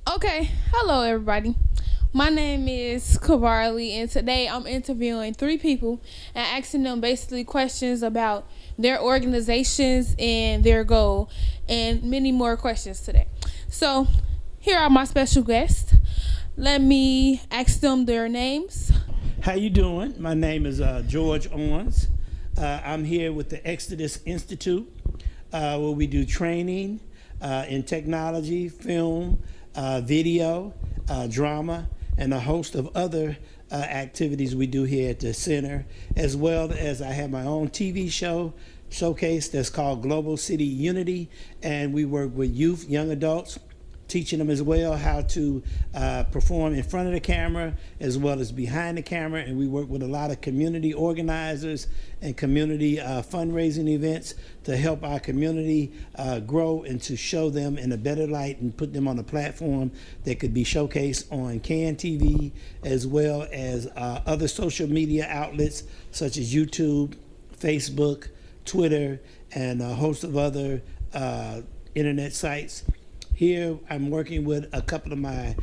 Okay, hello everybody. My name is Kavarli, and today I'm interviewing 3 people and asking them basically questions about their organizations and their goal, and many more questions today. So, here are my special guests. Let me ask them their names. How you doing? My name is George Owens. I'm here with the Exodus Institute, where we do training in technology, film, video, drama, and a host of other activities we do here at the center, as well as I have my own TV showcase that's called Global City Unity, and we work with youth, young adults, teaching them as well how to perform in front of the camera as well as behind the camera. And we work with a lot of community organizers and community fundraising events to help our community grow and to show them in a better light and put them on a platform that could be showcased on CAN TV as well as other social media outlets such as YouTube, Facebook, Twitter, and a host of other internet sites. Here, I'm working with a couple of my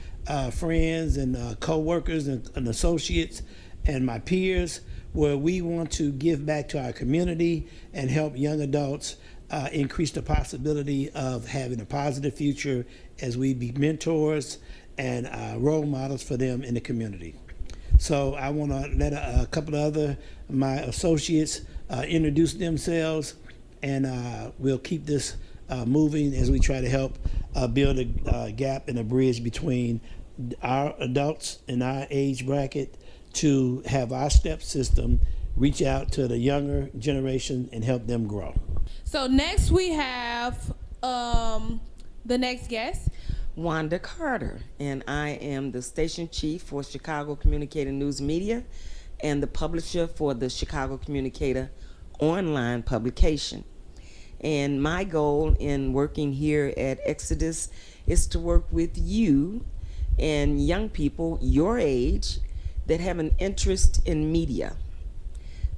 friends and co-workers and associates and my peers, where we want to give back to our community and help young adults increase the possibility of having a positive future as we be mentors and role models for them in the community. So I want to let a couple of other my associates introduce themselves, and we'll keep this moving as we try to help build a gap and a bridge between our adults in our age bracket to have our step system reach out to the younger generation and help them grow. So next we have the next guest. Wanda Carter, and I am the station chief for Chicago Communicator News Media and the publisher for the Chicago Communicator online publication. And my goal in working here at Exodus is to work with you and young people your age that have an interest in media,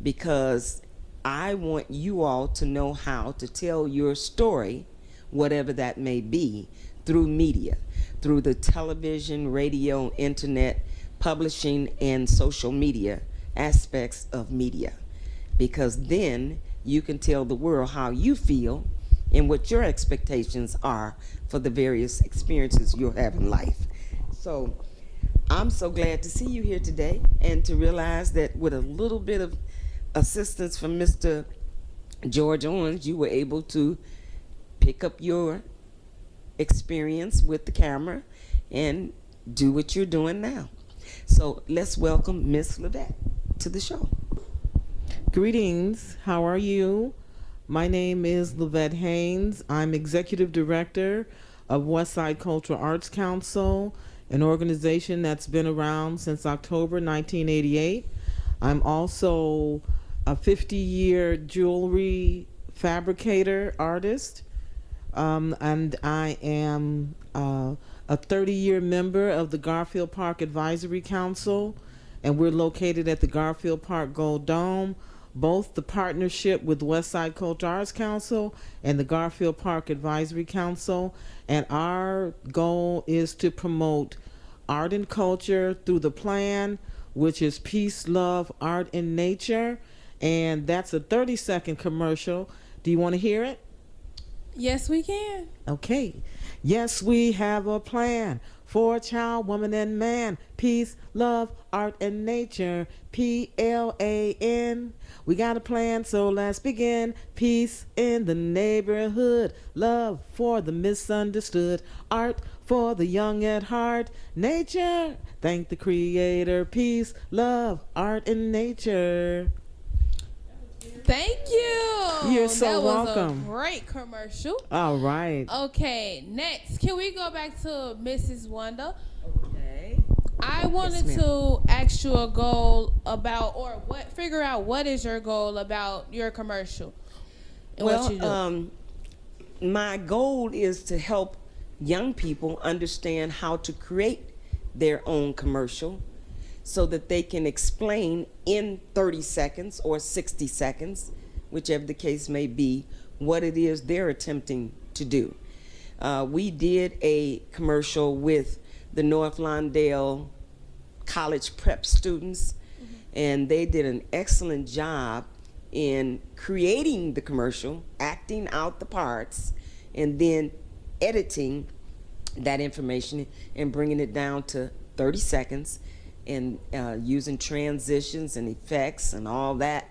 because I want you all to know how to tell your story, whatever that may be, through media, through the television, radio, internet, publishing, and social media aspects of media. Because then you can tell the world how you feel and what your expectations are for the various experiences you'll have in life. So I'm so glad to see you here today and to realize that with a little bit of assistance from Mr. George Owens, you were able to pick up your experience with the camera and do what you're doing now. So let's welcome Miss Levette to the show. Greetings, how are you? My name is Levette Haynes. I'm Executive Director of Westside Cultural Arts Council, an organization that's been around since October 1988. I'm also a 50-year jewelry fabricator artist, and I am a 30-year member of the Garfield Park Advisory Council, and we're located at the Garfield Park Gold Dome. Both the partnership with Westside Cultural Arts Council and the Garfield Park Advisory Council, and our goal is to promote art and culture through the plan, which is peace, love, art, and nature. And that's a 30-second commercial. Do you want to hear it? Yes, we can. Okay. Yes, we have a plan for child, woman, and man. Peace, love, art, and nature. PLAN. We got a plan, so let's begin. Peace in the neighborhood. Love for the misunderstood. Art for the young at heart. Nature. Thank the creator. Peace, love, art, and nature. Thank you. You're so that was welcome. A great commercial. All right. Okay, next, can we go back to Mrs. Wanda? Okay. I wanted ma'am. to ask you a goal about, or figure out what is your goal about your commercial and what you do. My goal is to help young people understand how to create their own commercial so that they can explain in 30 seconds or 60 seconds, whichever the case may be, what it is they're attempting to do. We did a commercial with the North Lawndale College prep students, and they did an excellent job in creating the commercial, acting out the parts, and then editing that information and bringing it down to 30 seconds and using transitions and effects and all that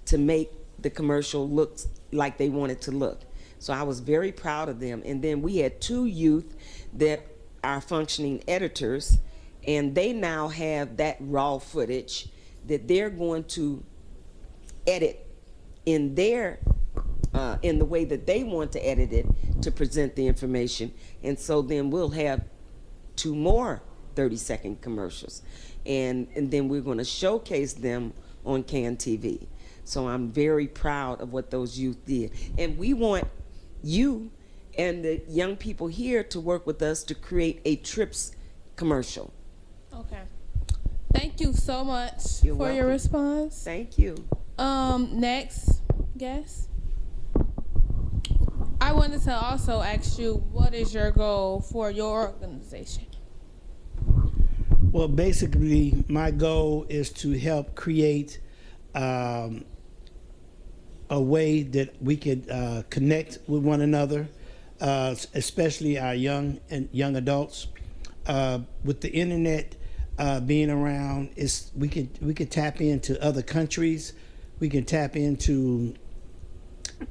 to make the commercial look like they want it to look. So I was very proud of them. And then we had 2 youth that are functioning editors, and they now have that raw footage that they're going to edit in their in the way that they want to edit it to present the information. And so then we'll have 2 more 30-second commercials, and then we're going to showcase them on CAN TV. So I'm very proud of what those youth did, and we want you and the young people here to work with us to create a TRIPS commercial. Okay. Thank you so much You're for your welcome. response. Thank you. Next guest. I wanted to also ask you, what is your goal for your organization? Well, basically, my goal is to help create a way that we could connect with one another, especially our young adults. With the internet being around, we could tap into other countries, we can tap into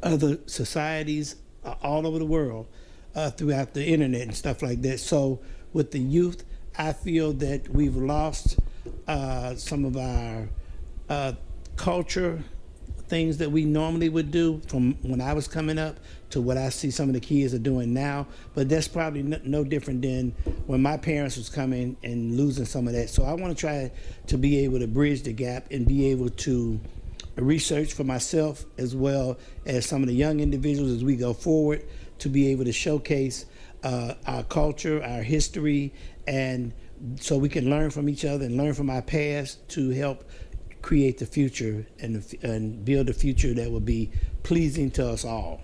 other societies all over the world throughout the internet and stuff like that. So with the youth, I feel that we've lost some of our culture, things that we normally would do from when I was coming up to what I see some of the kids are doing now. But that's probably no different than when my parents was coming and losing some of that. So I want to try to be able to bridge the gap and be able to research for myself as well as some of the young individuals as we go forward to be able to showcase our culture, our history, and so we can learn from each other and learn from our past to help create the future and build a future that will be pleasing to us all.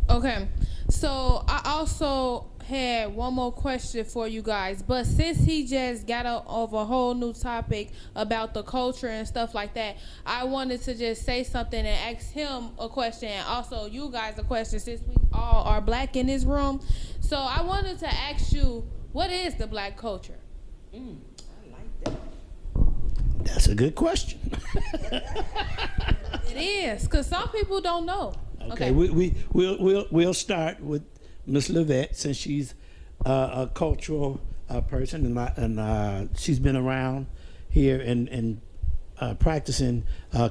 Okay, so I also had one more question for you guys, but since he just got out of a whole new topic about the culture and stuff like that, I wanted to just say something and ask him a question and also you guys a question since we all are black in this room. So I wanted to ask you, what is the black culture? I like that. That's a good question. It is, because some people don't know. Okay, we'll start with Miss Levette since she's a cultural person and she's been around here and practicing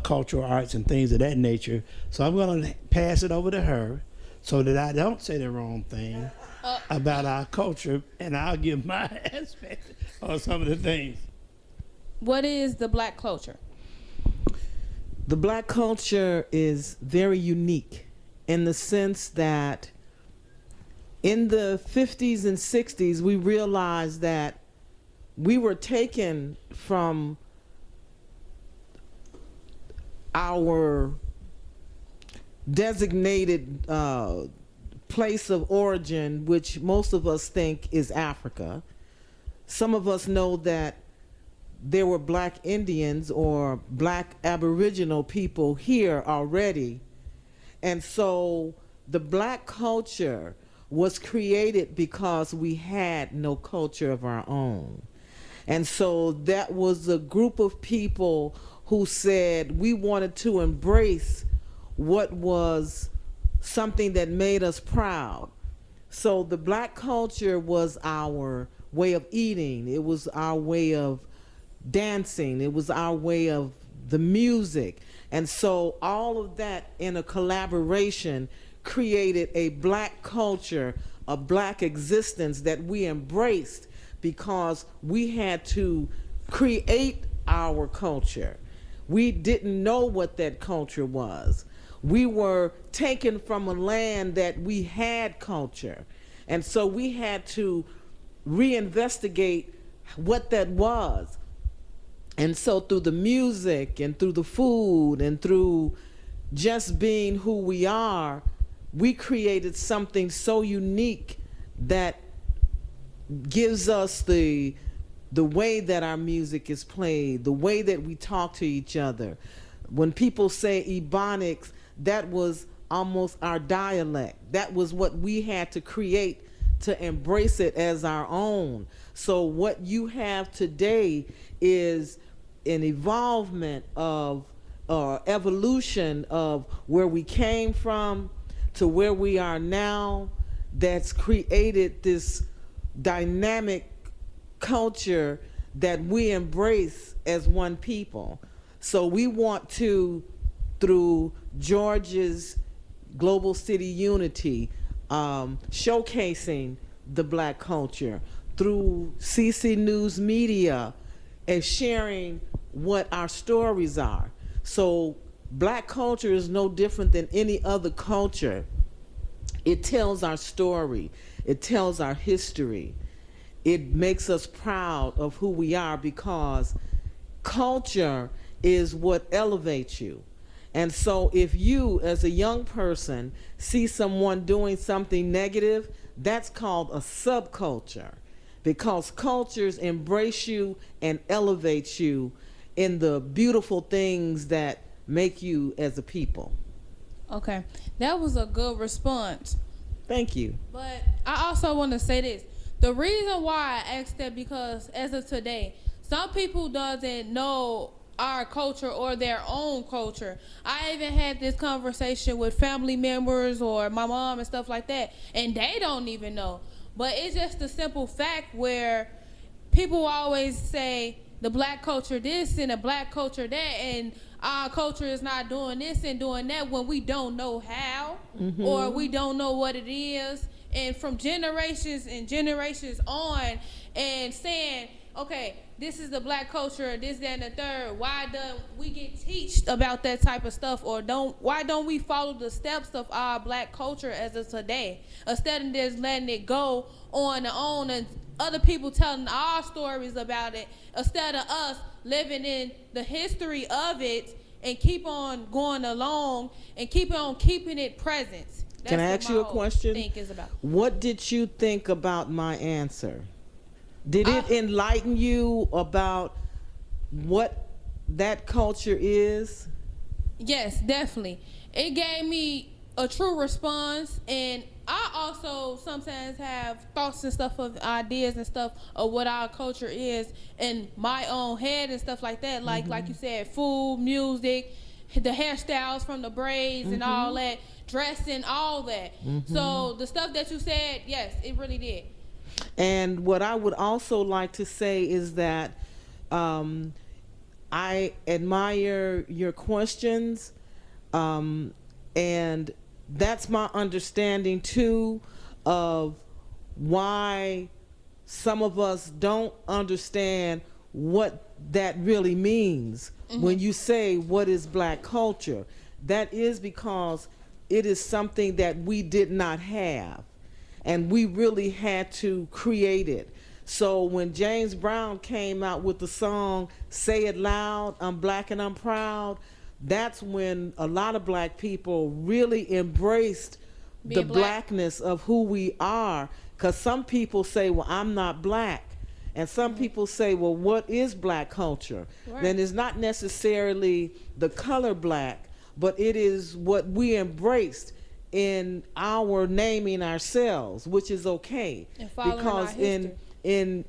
cultural arts and things of that nature. So I'm going to pass it over to her so that I don't say the wrong thing about our culture, and I'll give my aspect on some of the things. What is the black culture? The black culture is very unique in the sense that in the 50s and 60s, we realized that we were taken from our designated place of origin, which most of us think is Africa, some of us know that there were black Indians or black Aboriginal people here already. And so the black culture was created because we had no culture of our own. And so that was a group of people who said we wanted to embrace what was something that made us proud. So the black culture was our way of eating. It was our way of dancing. It was our way of the music. And so all of that in a collaboration created a black culture, a black existence that we embraced because we had to create our culture. We didn't know what that culture was. We were taken from a land that we had culture. And so we had to reinvestigate what that was. And so through the music and through the food and through just being who we are, we created something so unique that gives us the way that our music is played, the way that we talk to each other. When people say Ebonics, that was almost our dialect. That was what we had to create to embrace it as our own. So what you have today is an evolvement of or evolution of where we came from to where we are now, that's created this dynamic culture that we embrace as one people. So we want to, through George's Global City Unity, showcasing the black culture, through CC News Media, and sharing what our stories are. So black culture is no different than any other culture. It tells our story. It tells our history. It makes us proud of who we are because culture is what elevates you. And so if you, as a young person, see someone doing something negative, that's called a subculture, because cultures embrace you and elevate you in the beautiful things that make you as a people. Okay, that was a good response. Thank you. But I also want to say this. The reason why I asked that, because as of today, some people doesn't know our culture or their own culture. I even had this conversation with family members or my mom and stuff like that, and they don't even know. But it's just a simple fact where people always say the black culture this and the black culture that, and our culture is not doing this and doing that when we don't know how, or we don't know what it is. And from generations and generations on, and saying, okay, this is the black culture, this, that, and the third. Why don't we get taught about that type of stuff, or why don't we follow the steps of our black culture as of today, instead of just letting it go on their own and other people telling our stories about it, instead of us living in the history of it and keep on going along and keep on keeping it present. Can I ask you a question? Think is about. What did you think about my answer? Did it enlighten you about what that culture is? Yes, definitely. It gave me a true response, and I also sometimes have thoughts and stuff of ideas and stuff of what our culture is in my own head and stuff like that. Like you said, food, music, the hairstyles from the braids and all that, dressing, all that. So the stuff that you said, yes, it really did. And what I would also like to say is that I admire your questions, and that's my understanding too of why some of us don't understand what that really means. When you say what is black culture, that is because it is something that we did not have, and we really had to create it. So when James Brown came out with the song Say It Loud, I'm Black and I'm Proud, that's when a lot of black people really embraced the blackness of who we are. Because some people say, well, I'm not black. And some people say, well, what is black culture? Right. Then it's not necessarily the color black, but it is what we embraced in our naming ourselves, which is okay. And following because our history. in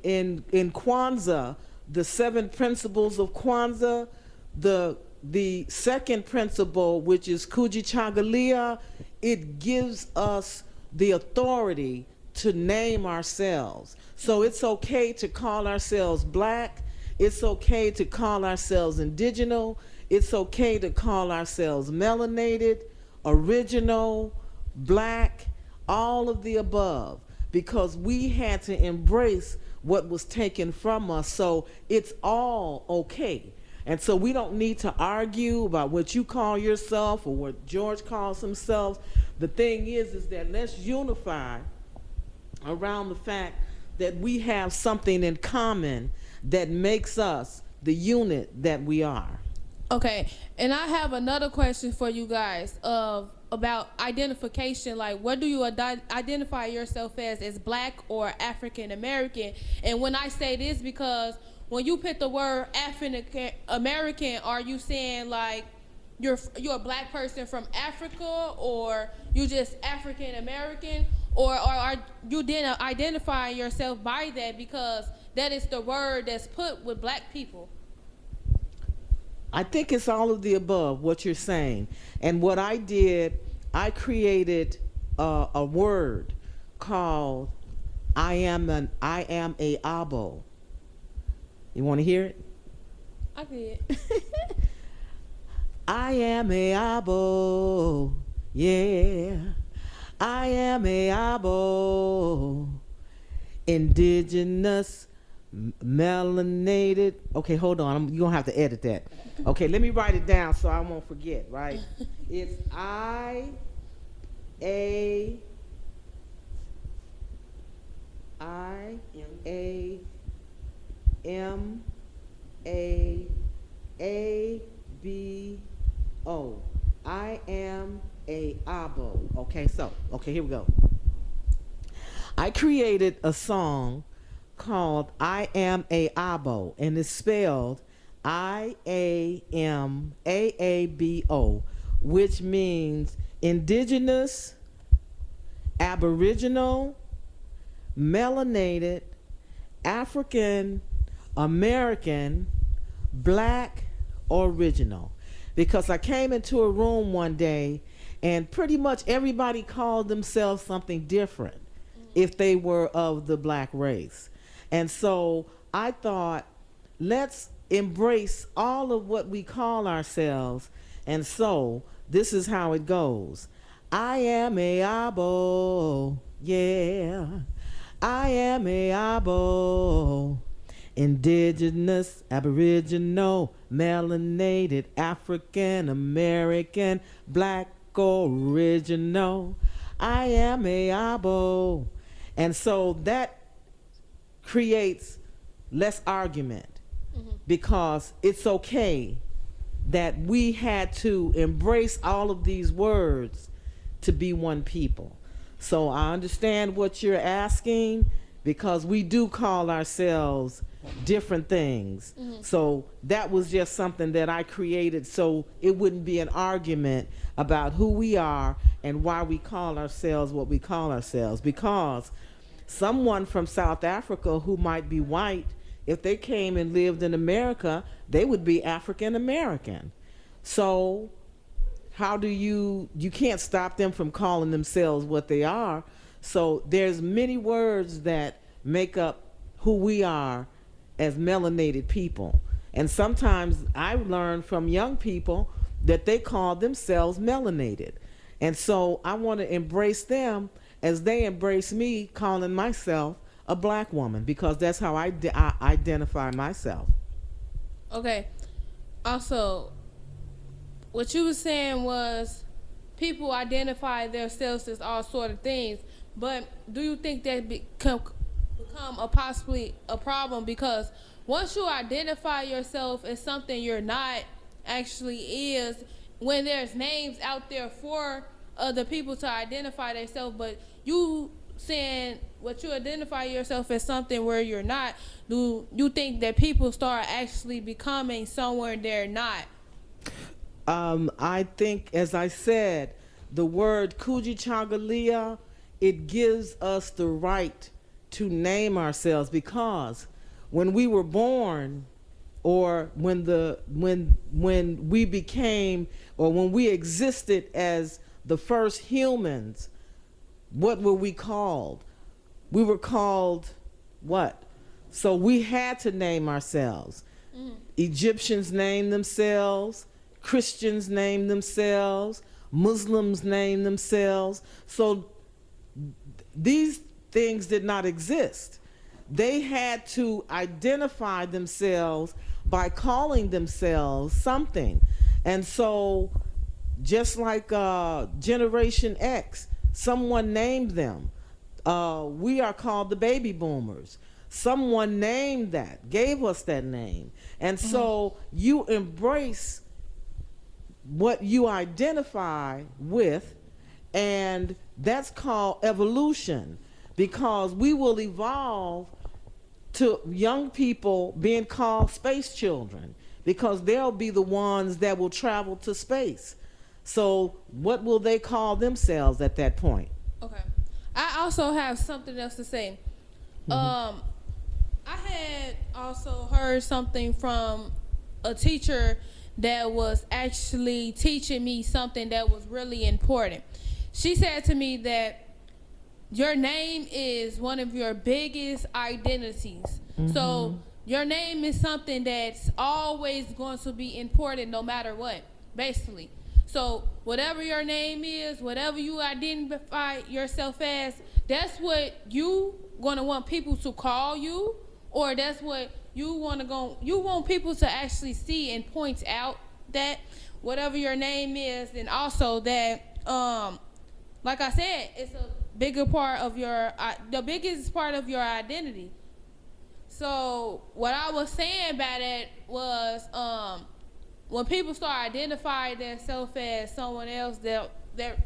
Kwanzaa, the 7 principles of Kwanzaa, the second principle, which is Kujichagulia, it gives us the authority to name ourselves. So it's okay to call ourselves black. It's okay to call ourselves indigenous. It's okay to call ourselves melanated, original, black, all of the above, because we had to embrace what was taken from us. So it's all okay. And so we don't need to argue about what you call yourself or what George calls himself. The thing is that let's unify around the fact that we have something in common that makes us the unit that we are. Okay, and I have another question for you guys about identification. Like, what do you identify yourself as black or African American? And when I say this, because when you put the word African American, are you saying like you're a black person from Africa, or you just African American, or are you then identifying yourself by that because that is the word that's put with black people? I think it's all of the above, what you're saying. And what I did, I created a word called I am a Abo. You want to hear it? I did. I am a Abo, yeah. I am a Abo, indigenous, melanated. Okay, hold on. You're going to have to edit that. Okay, let me write it down so I won't forget, right? It's I A M A B O. I am a Abo. Okay, here we go. I created a song called I Am a Abo, and it's spelled IAMAABO, which means indigenous, aboriginal, melanated, African American, black, original. Because I came into a room one day and pretty much everybody called themselves something different if they were of the black race. And so I thought, let's embrace all of what we call ourselves. And so this is how it goes. I am a Abo, yeah. I am a Abo, indigenous, aboriginal, melanated, African American, black, original. I am a Abo. And so that creates less argument, because it's okay that we had to embrace all of these words to be one people. So I understand what you're asking, because we do call ourselves different things. So that was just something that I created so it wouldn't be an argument about who we are and why we call ourselves what we call ourselves. Because someone from South Africa who might be white, if they came and lived in America, they would be African American. So how do you can't stop them from calling themselves what they are. So there's many words that make up who we are as melanated people. And sometimes I learn from young people that they call themselves melanated. And so I want to embrace them as they embrace me calling myself a black woman, because that's how I identify myself. Okay. Also, what you were saying was people identify themselves as all sort of things, but do you think that become possibly a problem? Because once you identify yourself as something you're not actually is, when there's names out there for other people to identify themselves, but you saying what you identify yourself as something where you're not, do you think that people start actually becoming somewhere they're not? I think, as I said, the word Kujichagulia, it gives us the right to name ourselves, because when we were born, or when we became, or when we existed as the first humans, what were we called? We were called what? So we had to name ourselves. Egyptians named themselves, Christians named themselves, Muslims named themselves. So these things did not exist. They had to identify themselves by calling themselves something. And so just like Generation X, someone named them. We are called the baby boomers. Someone named that, gave us that name. And so you embrace what you identify with, and that's called evolution, because we will evolve to young people being called space children, because they'll be the ones that will travel to space. So what will they call themselves at that point? Okay. I also have something else to say. I had also heard something from a teacher that was actually teaching me something that was really important. She said to me that your name is one of your biggest identities. So your name is something that's always going to be important no matter what, basically. So whatever your name is, whatever you identify yourself as, that's what you gonna want people to call you, or that's what you want people to actually see and point out that whatever your name is, and also that like I said, it's a bigger part of your the biggest part of your identity. So what I was saying by that was when people start identifying themselves as someone else that they're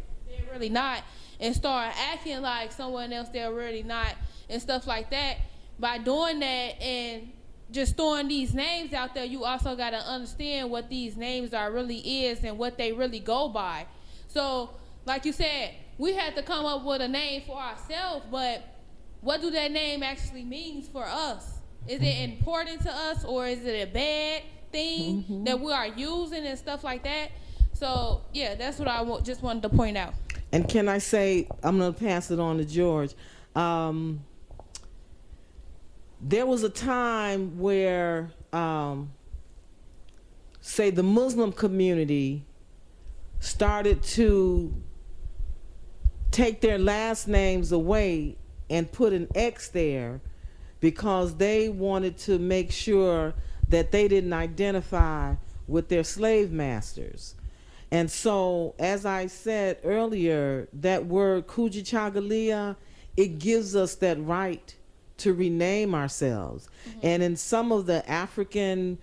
really not, and start acting like someone else they're really not, and stuff like that, by doing that and just throwing these names out there, you also got to understand what these names are really is and what they really go by. So like you said, we had to come up with a name for ourselves, but what do that name actually means for us? Is it important to us, or is it a bad thing that we are using and stuff like that? So yeah, that's what I just wanted to point out. And can I say, I'm going to pass it on to George. There was a time where, say, the Muslim community started to take their last names away and put an X there, because they wanted to make sure that they didn't identify with their slave masters. And so, as I said earlier, that word Kujichagulia, it gives us that right to rename ourselves. And in some of the African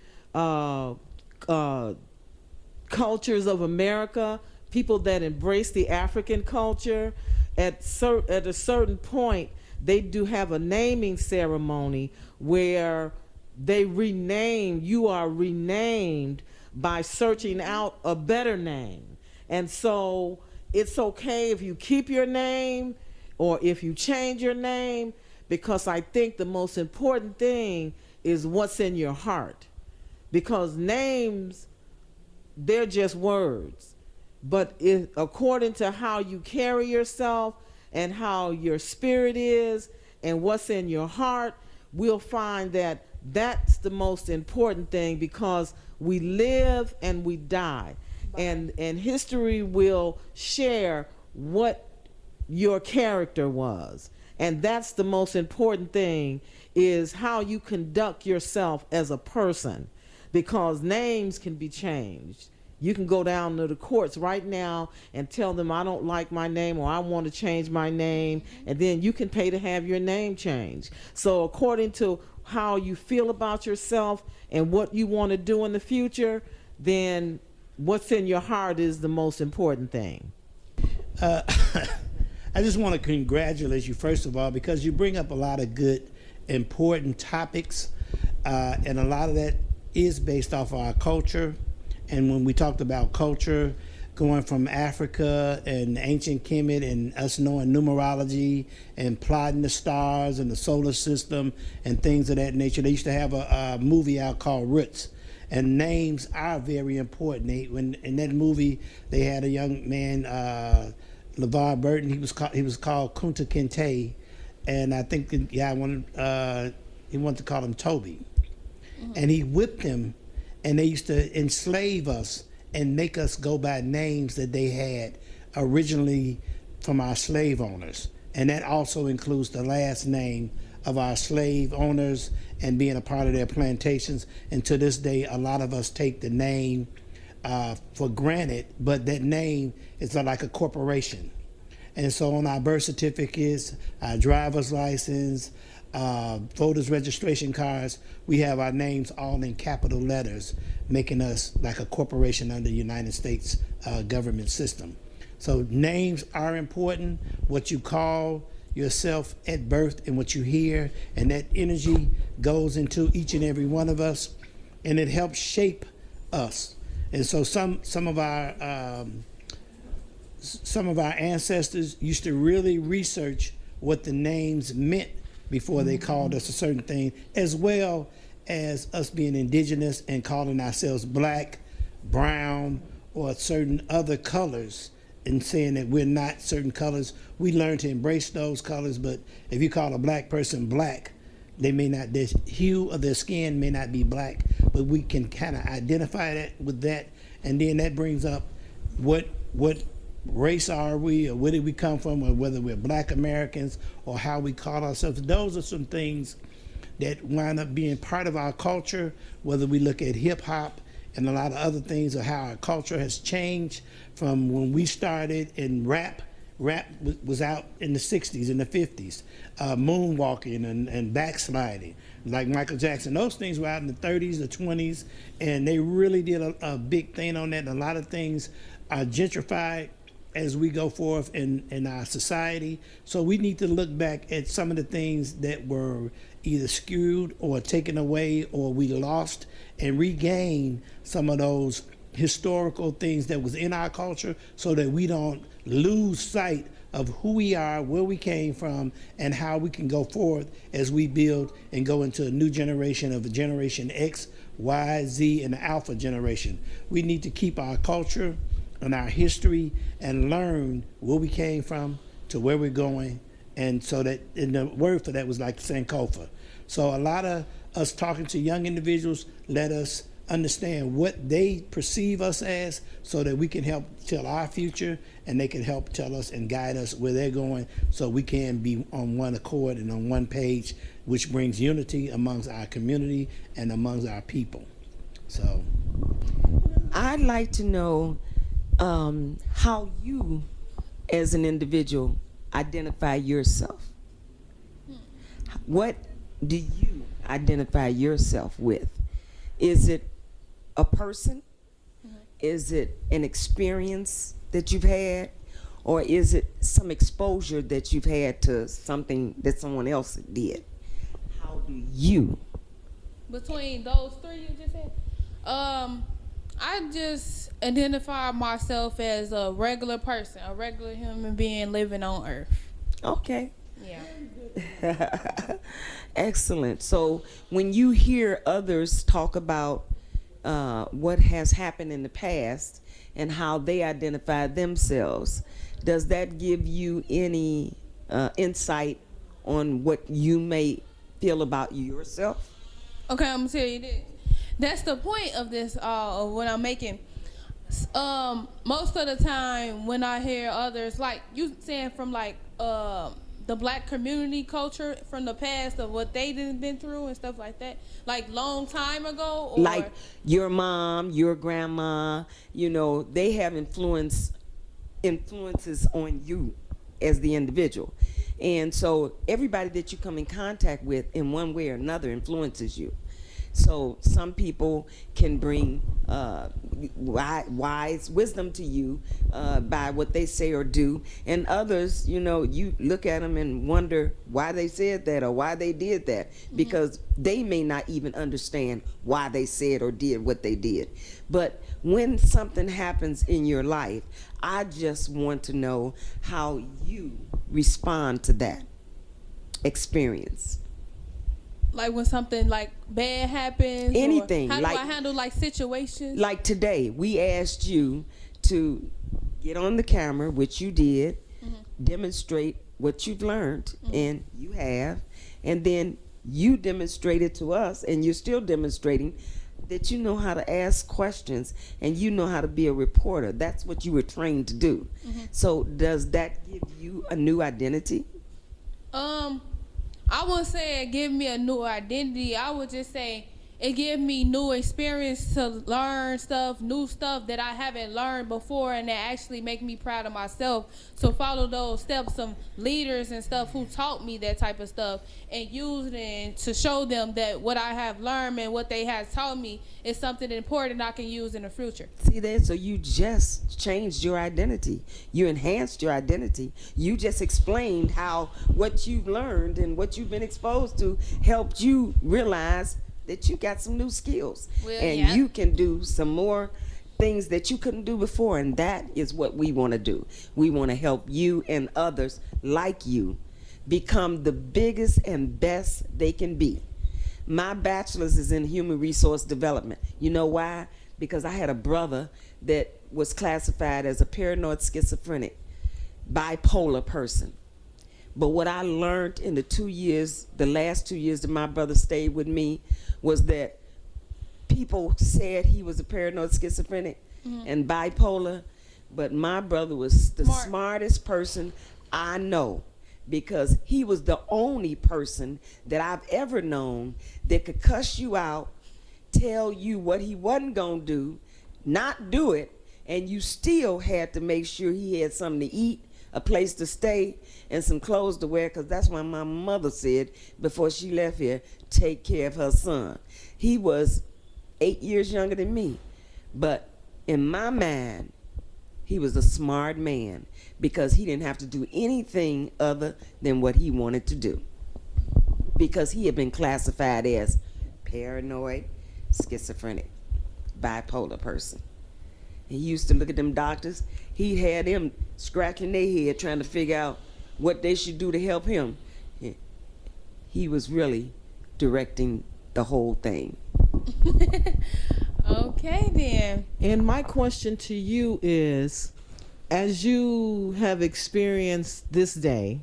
cultures of America, people that embrace the African culture, at a certain point, they do have a naming ceremony where they rename, you are renamed by searching out a better name. And so it's okay if you keep your name or if you change your name, because I think the most important thing is what's in your heart. Because names, they're just words. But according to how you carry yourself and how your spirit is and what's in your heart, we'll find that that's the most important thing, because we live and we die. And history will share what your character was. And that's the most important thing, is how you conduct yourself as a person, because names can be changed. You can go down to the courts right now and tell them, I don't like my name, or I want to change my name, and then you can pay to have your name changed. So according to how you feel about yourself and what you want to do in the future, then what's in your heart is the most important thing. I just want to congratulate you, first of all, because you bring up a lot of good, important topics, and a lot of that is based off our culture. And when we talked about culture, going from Africa and ancient Kemet and us knowing numerology and plotting the stars and the solar system and things of that nature, they used to have a movie out called Roots. And names are very important. When in that movie, they had a young man, LeVar Burton. He was called Kunta Kinte, and I think he wanted to call him Toby, and he whipped him, and they used to enslave us and make us go by names that they had originally from our slave owners, and that also includes the last name of our slave owners and being a part of their plantations. And to this day, a lot of us take the name for granted, but that name is like a corporation. And so on our birth certificates, our driver's license, voters registration cards, we have our names all in capital letters, making us like a corporation under the United States government system. So names are important. What you call yourself at birth and what you hear, and that energy goes into each and every one of us, and it helps shape us. And so some of our ancestors used to really research what the names meant before they called us a certain thing, as well as us being indigenous and calling ourselves black, brown, or certain other colors, and saying that we're not certain colors. We learn to embrace those colors, but if you call a black person black, they may not, their hue of their skin may not be black, but we can kind of identify that with that, and then that brings up what race are we, or where did we come from, or whether we're black Americans, or how we call ourselves. Those are some things that wind up being part of our culture, whether we look at hip hop and a lot of other things, of how our culture has changed from when we started in rap. Rap was out in the 60s and the 50s, moonwalking and backsliding, like Michael Jackson. Those things were out in the 30s, the 20s, and they really did a big thing on that. And a lot of things are gentrified as we go forth in our society. So we need to look back at some of the things that were either skewed or taken away or we lost, and regain some of those historical things that was in our culture, so that we don't lose sight of who we are, where we came from, and how we can go forward as we build and go into a new generation of a Generation X, Y, Z, and the Alpha generation. We need to keep our culture and our history and learn where we came from to where we're going. And so that, and the word for that was like Sankofa. So a lot of us talking to young individuals, let us understand what they perceive us as, so that we can help tell our future, and they can help tell us and guide us where they're going, so we can be on one accord and on one page, which brings unity amongst our community and amongst our people. So I'd like to know how you, as an individual, identify yourself. What do you identify yourself with? Is it a person? Is it an experience that you've had? Or is it some exposure that you've had to something that someone else did? How do you? Between those three you just said, I just identify myself as a regular person, a regular human being living on Earth. Okay. Yeah. Excellent. So when you hear others talk about what has happened in the past and how they identify themselves, does that give you any insight on what you may feel about yourself? Okay, I'm gonna tell you this. That's the point of this, of what I'm making. Most of the time when I hear others, like you saying from like the black community culture from the past of what they done been through and stuff like that, like long time ago, or like your mom, your grandma, you know, they have influences on you as the individual. And so everybody that you come in contact with in one way or another influences you. So some people can bring wise wisdom to you by what they say or do, and others, you look at them and wonder why they said that or why they did that, because they may not even understand why they said or did what they did. But when something happens in your life, I just want to know how you respond to that experience. Like when something like bad happens? Anything. Or how do like, I handle like situations? Like today, we asked you to get on the camera, which you did, demonstrate what you've learned, and you have, and then you demonstrated to us, and you're still demonstrating that you know how to ask questions and you know how to be a reporter. That's what you were trained to do. So does that give you a new identity? I wouldn't say it give me a new identity. I would just say it give me new experience to learn stuff, new stuff that I haven't learned before, and that actually make me proud of myself to follow those steps, some leaders and stuff who taught me that type of stuff, and use it to show them that what I have learned and what they have taught me is something important I can use in the future. See that? So you just changed your identity. You enhanced your identity. You just explained how what you've learned and what you've been exposed to helped you realize that you got some new skills. Well, and yeah. you can do some more things that you couldn't do before. And that is what we want to do. We want to help you and others like you become the biggest and best they can be. My bachelor's is in human resource development. You know why? Because I had a brother that was classified as a paranoid schizophrenic, bipolar person. But what I learned in the last 2 years that my brother stayed with me, was that people said he was a paranoid schizophrenic and bipolar, but my brother was the smartest person I know, because he was the only person that I've ever known that could cuss you out, tell you what he wasn't gonna do, not do it, and you still had to make sure he had something to eat, a place to stay, and some clothes to wear, because that's why my mother said before she left here, take care of her son. He was 8 years younger than me, but in my mind, he was a smart man, because he didn't have to do anything other than what he wanted to do, because he had been classified as paranoid, schizophrenic, bipolar person. He used to look at them doctors. He had them scratching their head trying to figure out what they should do to help him. He was really directing the whole thing. Okay, then. And my question to you is, as you have experienced this day,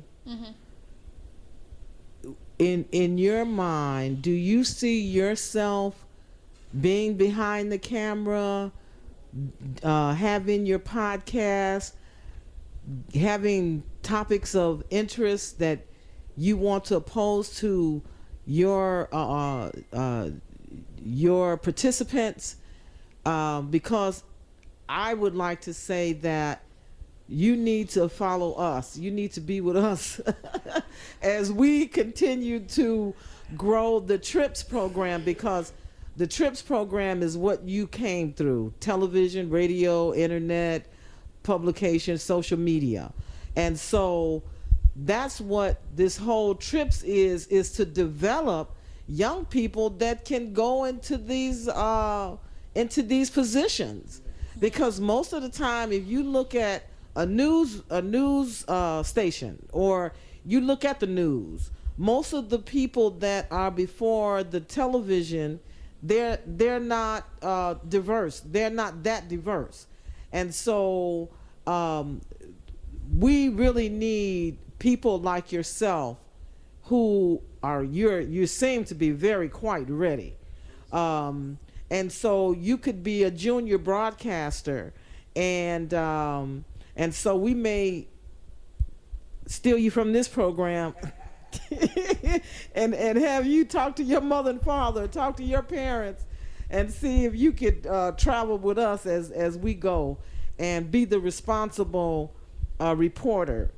in your mind, do you see yourself being behind the camera, having your podcast, having topics of interest that you want to pose to your participants? Because I would like to say that you need to follow us. You need to be with us as we continue to grow the TRIPS program, because the TRIPS program is what you came through: television, radio, internet, publication, social media. And so that's what this whole TRIPS is to develop young people that can go into these positions. Because most of the time, if you look at a news station, or you look at the news, most of the people that are before the television, they're not diverse. They're not that diverse. And so we really need people like yourself who are, you seem to be very quite ready. And so you could be a junior broadcaster, and so we may steal you from this program and have you talk to your mother and father, talk to your parents, and see if you could travel with us as we go and be the responsible reporter.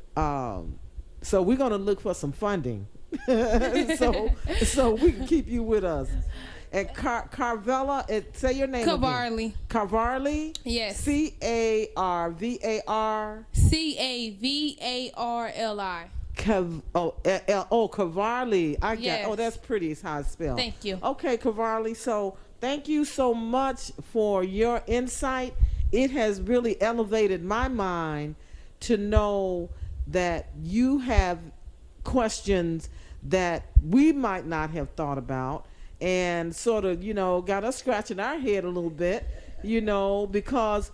So we're going to look for some funding so we can keep you with us. And Carvella, say your name Cavarly. again. Cavarly? Yes. Carvar. Cavarli. Cavarly. Yes. That's pretty. It's how it's spelled. Thank you. Okay, Cavarly. So thank you so much for your insight. It has really elevated my mind to know that you have questions that we might not have thought about, and sort of, got us scratching our head a little bit, because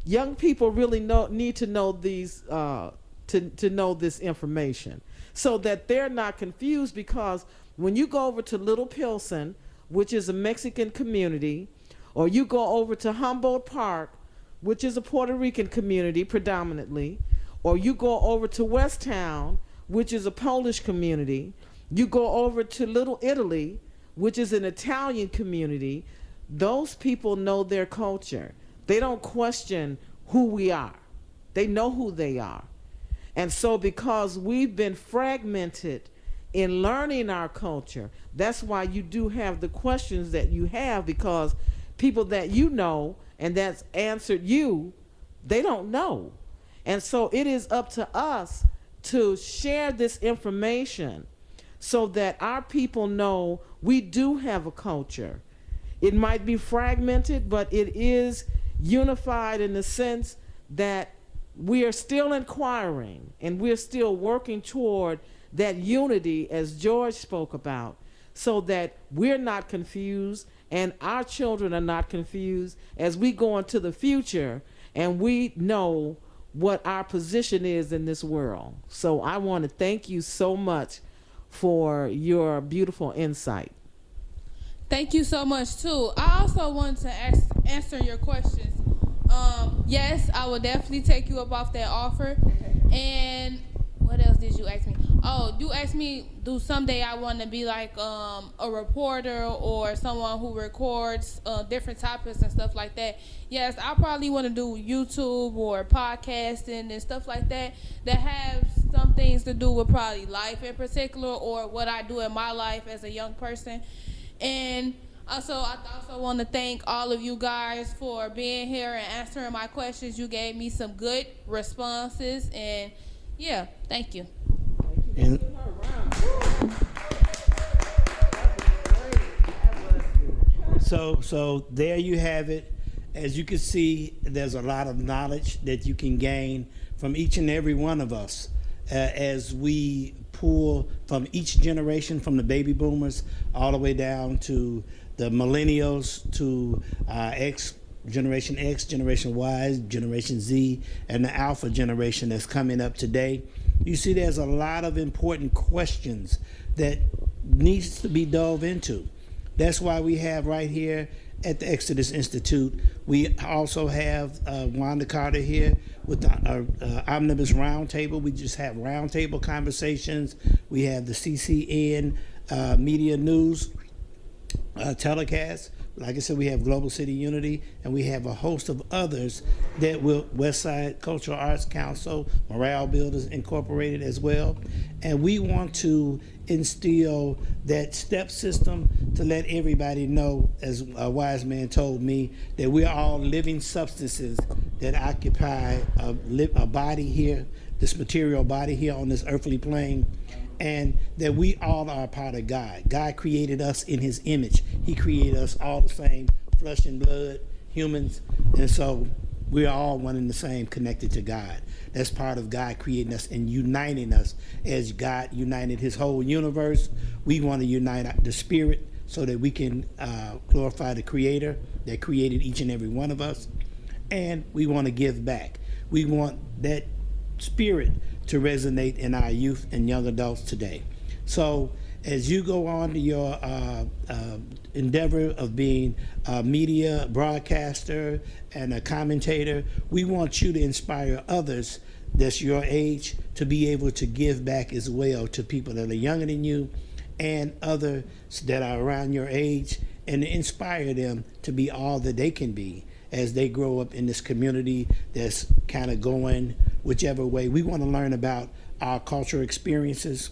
young people really need to know these, to know this information so that they're not confused, because when you go over to Little Pilsen, which is a Mexican community, or you go over to Humboldt Park, which is a Puerto Rican community predominantly, or you go over to West Town, which is a Polish community, you go over to Little Italy, which is an Italian community, those people know their culture. They don't question who we are. They know who they are. And so because we've been fragmented in learning our culture, that's why you do have the questions that you have, because people that you know and that's answered you, they don't know. And so it is up to us to share this information so that our people know we do have a culture. It might be fragmented, but it is unified in the sense that we are still inquiring and we're still working toward that unity, as George spoke about, so that we're not confused and our children are not confused as we go into the future and we know what our position is in this world. So I want to thank you so much for your beautiful insight. Thank you so much too. I also want to answer your questions. Yes, I will definitely take you up off that offer. And what else did you ask me? Oh, you asked me, do someday I want to be like a reporter or someone who records different topics and stuff like that. Yes, I probably want to do YouTube or podcasting and stuff like that have some things to do with probably life in particular, or what I do in my life as a young person. And I also want to thank all of you guys for being here and answering my questions. You gave me some good responses, and yeah, thank you. And so there you have it. As you can see, there's a lot of knowledge that you can gain from each and every one of us as we pull from each generation, from the baby boomers all the way down to the millennials, to Generation X, Generation Y, Generation Z, and the Alpha generation that's coming up today. You see there's a lot of important questions that needs to be dove into. That's why we have right here at the Exodus Institute, we also have Wanda Carter here with the Omnibus Roundtable. We just have roundtable conversations. We have the CCN Media News telecast. Like I said, we have Global City Unity, and we have a host of others that will, Westside Cultural Arts Council, Morale Builders Incorporated as well. And we want to instill that step system to let everybody know, as a wise man told me, that we're all living substances that occupy a body here, this material body here on this earthly plane, and that we all are a part of God. God created us in his image. He created us all the same, flesh and blood, humans, and so we're all one and the same, connected to God. That's part of God creating us and uniting us. As God united his whole universe, we want to unite the spirit so that we can glorify the Creator that created each and every one of us, and we want to give back. We want that spirit to resonate in our youth and young adults today. So as you go on to your endeavor of being a media broadcaster and a commentator, we want you to inspire others that's your age to be able to give back as well to people that are younger than you and others that are around your age, and to inspire them to be all that they can be as they grow up in this community that's kind of going whichever way. We want to learn about our cultural experiences,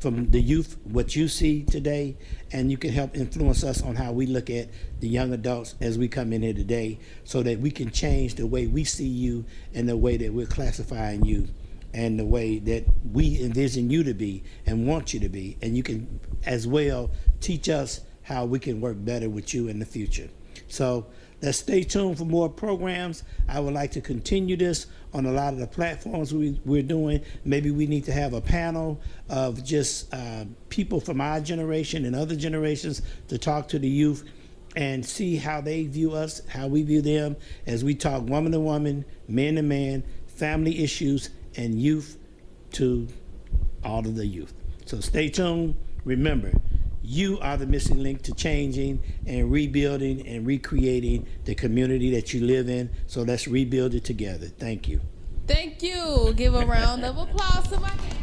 from the youth, what you see today, and you can help influence us on how we look at the young adults as we come in here today, so that we can change the way we see you and the way that we're classifying you and the way that we envision you to be and want you to be. And you can as well teach us how we can work better with you in the future. So let's stay tuned for more programs. I would like to continue this on a lot of the platforms we're doing. Maybe we need to have a panel of just people from our generation and other generations to talk to the youth and see how they view us, how we view them, as we talk woman to woman, man to man, family issues, and youth to all of the youth. So stay tuned. Remember, you are the missing link to changing and rebuilding and recreating the community that you live in. So let's rebuild it together. Thank you. Thank you. Give a round of applause to my guest.